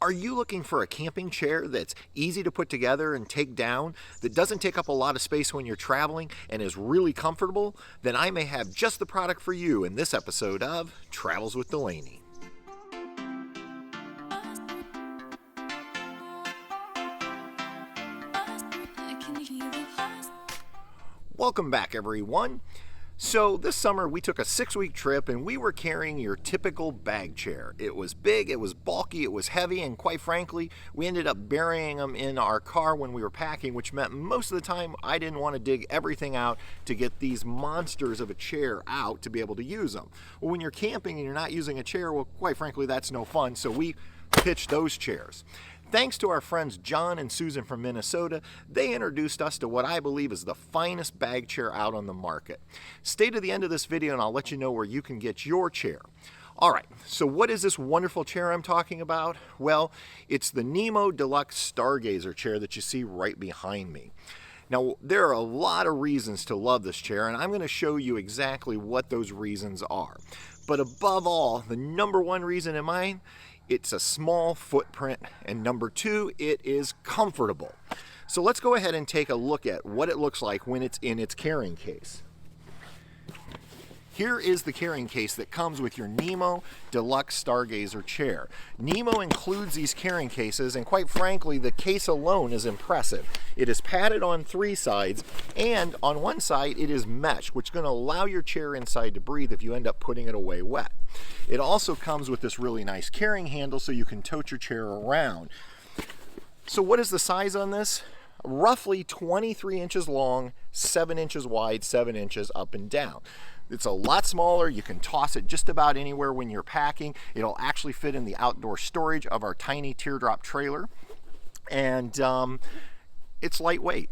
Are you looking for a camping chair that's easy to put together and take down, that doesn't take up a lot of space when you're traveling, and is really comfortable? Then I may have just the product for you in this episode of Travels with Delaney. Welcome back, everyone. So this summer we took a 6-week trip and we were carrying your typical bag chair. It was big, it was bulky, it was heavy, and quite frankly, we ended up burying them in our car when we were packing, which meant most of the time I didn't want to dig everything out to get these monsters of a chair out to be able to use them. Well, when you're camping and you're not using a chair, well, quite frankly, that's no fun, so we pitched those chairs. Thanks to our friends John and Susan from Minnesota, they introduced us to what I believe is the finest bag chair out on the market. Stay to the end of this video and I'll let you know where you can get your chair. Alright, so what is this wonderful chair I'm talking about? Well, it's the Nemo Deluxe Stargazer chair that you see right behind me. Now, there are a lot of reasons to love this chair, and I'm going to show you exactly what those reasons are. But above all, the number one reason in mind, it's a small footprint, and number two, it is comfortable. So let's go ahead and take a look at what it looks like when it's in its carrying case. Here is the carrying case that comes with your Nemo Deluxe Stargazer chair. Nemo includes these carrying cases, and quite frankly, the case alone is impressive. It is padded on 3 sides, and on one side it is mesh, which is going to allow your chair inside to breathe if you end up putting it away wet. It also comes with this really nice carrying handle so you can tote your chair around. So what is the size on this? Roughly 23 inches long, 7 inches wide, 7 inches up and down. It's a lot smaller. You can toss it just about anywhere when you're packing. It'll actually fit in the outdoor storage of our tiny teardrop trailer. And it's lightweight.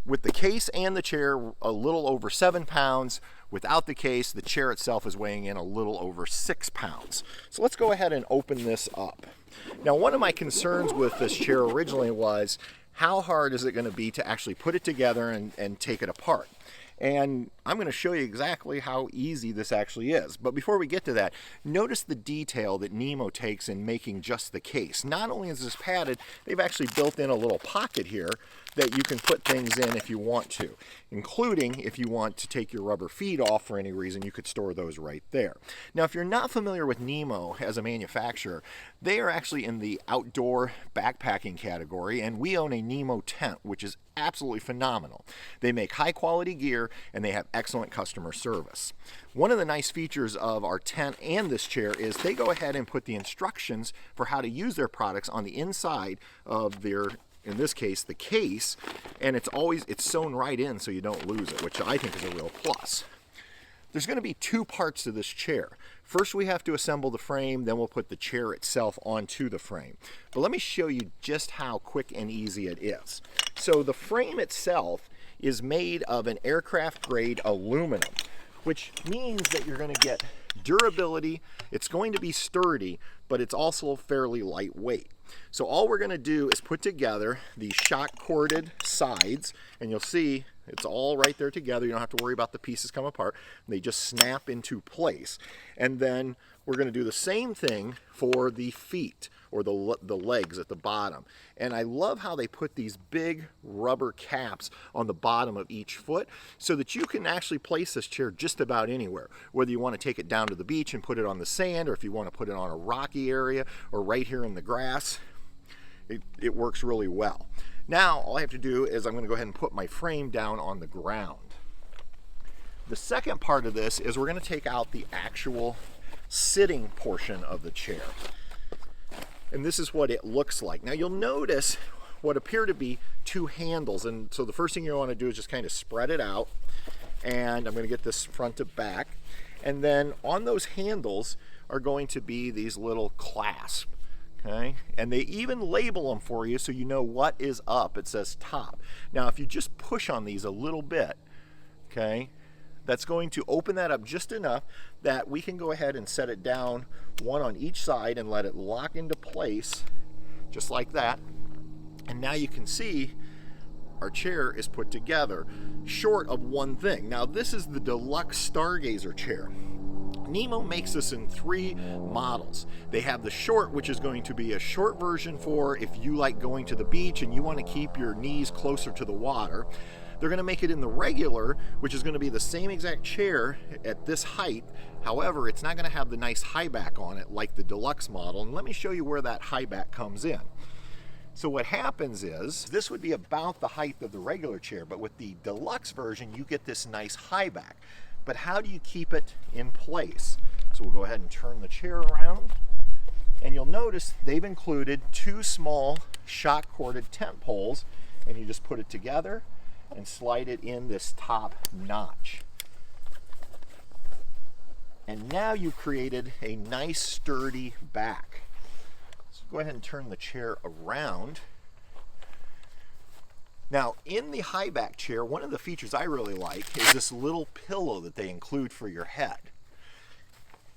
With the case and the chair, a little over 7 pounds. Without the case, the chair itself is weighing in a little over 6 pounds. So let's go ahead and open this up. Now, one of my concerns with this chair originally was how hard is it going to be to actually put it together and take it apart? And I'm going to show you exactly how easy this actually is. But before we get to that, notice the detail that Nemo takes in making just the case. Not only is this padded, they've actually built in a little pocket here that you can put things in if you want to, including if you want to take your rubber feet off for any reason, you could store those right there. Now, if you're not familiar with Nemo as a manufacturer, they are actually in the outdoor backpacking category, and we own a Nemo tent, which is absolutely phenomenal. They make high quality gear and they have excellent customer service. One of the nice features of our tent and this chair is they go ahead and put the instructions for how to use their products on the inside of their, in this case, the case, and it's sewn right in so you don't lose it, which I think is a real plus. There's going to be 2 parts to this chair. First, we have to assemble the frame, then we'll put the chair itself onto the frame. But let me show you just how quick and easy it is. So the frame itself is made of an aircraft grade aluminum, which means that you're going to get durability. It's going to be sturdy, but it's also fairly lightweight. So all we're going to do is put together the shock corded sides, and you'll see it's all right there together. You don't have to worry about the pieces come apart. They just snap into place. And then we're going to do the same thing for the feet, or the legs at the bottom. And I love how they put these big rubber caps on the bottom of each foot so that you can actually place this chair just about anywhere. Whether you want to take it down to the beach and put it on the sand, or if you want to put it on a rocky area, or right here in the grass, it works really well. Now, all I have to do is I'm going to go ahead and put my frame down on the ground. The second part of this is we're going to take out the actual sitting portion of the chair. And this is what it looks like. Now, you'll notice what appear to be 2 handles. And so the first thing you want to do is just kind of spread it out. And I'm going to get this front to back. And then on those handles are going to be these little clasps. Okay, and they even label them for you so you know what is up. It says top. Now, if you just push on these a little bit, okay, that's going to open that up just enough that we can go ahead and set it down, one on each side, and let it lock into place just like that. And now you can see our chair is put together, short of one thing. Now, this is the Deluxe Stargazer chair. Nemo makes this in 3 models. They have the short, which is going to be a short version for if you like going to the beach and you want to keep your knees closer to the water. They're going to make it in the regular, which is going to be the same exact chair at this height. However, it's not going to have the nice high back on it like the deluxe model. And let me show you where that high back comes in. So what happens is, this would be about the height of the regular chair, but with the deluxe version, you get this nice high back. But how do you keep it in place? So we'll go ahead and turn the chair around, and you'll notice they've included 2 small shock-corded tent poles, and you just put it together and slide it in this top notch. And now you've created a nice sturdy back. So go ahead and turn the chair around. Now, in the high back chair, one of the features I really like is this little pillow that they include for your head.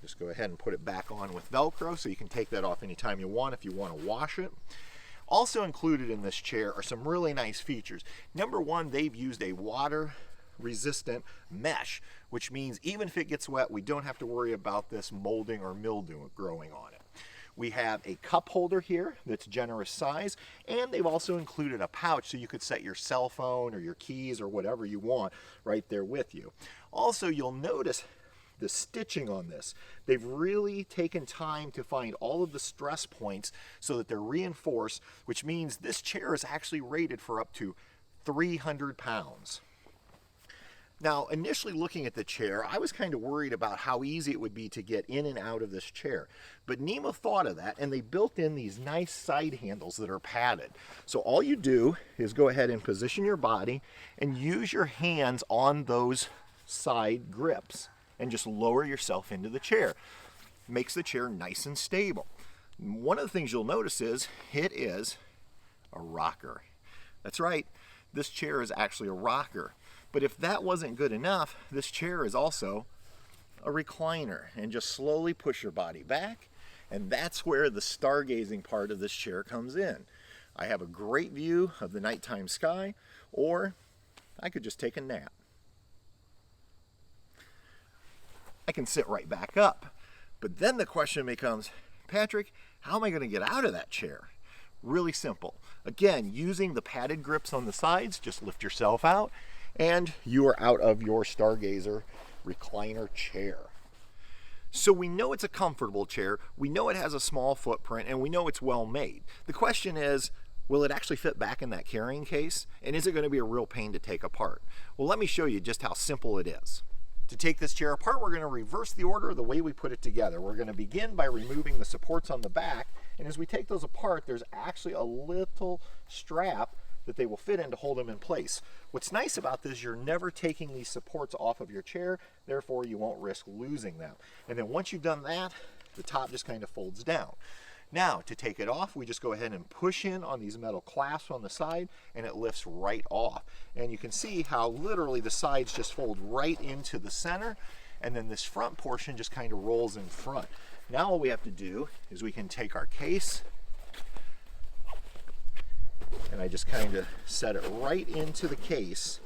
Just go ahead and put it back on with Velcro so you can take that off anytime you want if you want to wash it. Also included in this chair are some really nice features. Number one, they've used a water resistant mesh, which means even if it gets wet, we don't have to worry about this molding or mildew growing on it. We have a cup holder here that's generous size, and they've also included a pouch so you could set your cell phone or your keys or whatever you want right there with you. Also, you'll notice the stitching on this. They've really taken time to find all of the stress points so that they're reinforced, which means this chair is actually rated for up to 300 pounds. Now, initially looking at the chair, I was kind of worried about how easy it would be to get in and out of this chair. But Nemo thought of that, and they built in these nice side handles that are padded. So all you do is go ahead and position your body and use your hands on those side grips and just lower yourself into the chair. Makes the chair nice and stable. One of the things you'll notice is it is a rocker. That's right, this chair is actually a rocker. But if that wasn't good enough, this chair is also a recliner, and just slowly push your body back, and that's where the stargazing part of this chair comes in. I have a great view of the nighttime sky, or I could just take a nap. I can sit right back up. But then the question becomes, Patrick, how am I going to get out of that chair? Really simple. Again, using the padded grips on the sides, just lift yourself out, and you are out of your Stargazer recliner chair. So we know it's a comfortable chair, we know it has a small footprint, and we know it's well made. The question is, will it actually fit back in that carrying case? And is it going to be a real pain to take apart? Well, let me show you just how simple it is. To take this chair apart, we're going to reverse the order of the way we put it together. We're going to begin by removing the supports on the back, and as we take those apart, there's actually a little strap that they will fit in to hold them in place. What's nice about this, you're never taking these supports off of your chair, therefore you won't risk losing them. And then once you've done that, the top just kind of folds down. Now, to take it off, we just go ahead and push in on these metal clasps on the side, and it lifts right off. And you can see how literally the sides just fold right into the center, and then this front portion just kind of rolls in front. Now all we have to do is we can take our case, and I just kind of set it right into the case,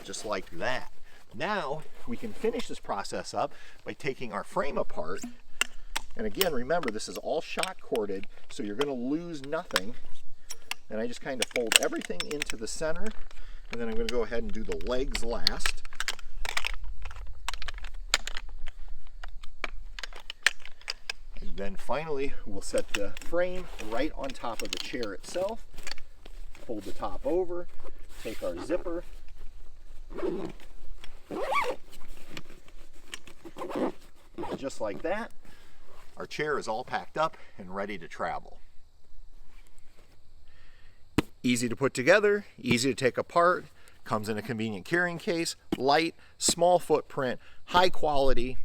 just like that. Now we can finish this process up by taking our frame apart. And again, remember, this is all shock corded, so you're going to lose nothing. And I just kind of fold everything into the center, and then I'm going to go ahead and do the legs last. And then finally, we'll set the frame right on top of the chair itself. Fold the top over, take our zipper, just like that. Our chair is all packed up and ready to travel. Easy to put together, easy to take apart, comes in a convenient carrying case, light, small footprint, high quality.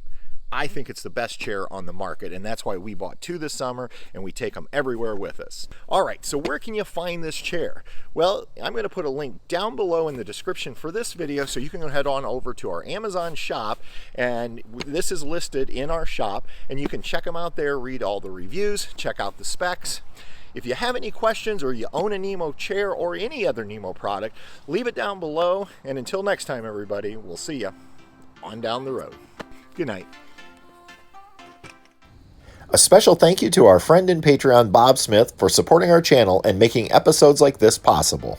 I think it's the best chair on the market, and that's why we bought 2 this summer, and we take them everywhere with us. All right, so where can you find this chair? Well, I'm going to put a link down below in the description for this video, so you can head on over to our Amazon shop, and this is listed in our shop, and you can check them out there, read all the reviews, check out the specs. If you have any questions, or you own a Nemo chair or any other Nemo product, leave it down below, and until next time, everybody, we'll see you on down the road. Good night. A special thank you to our friend and Patreon Bob Smith for supporting our channel and making episodes like this possible.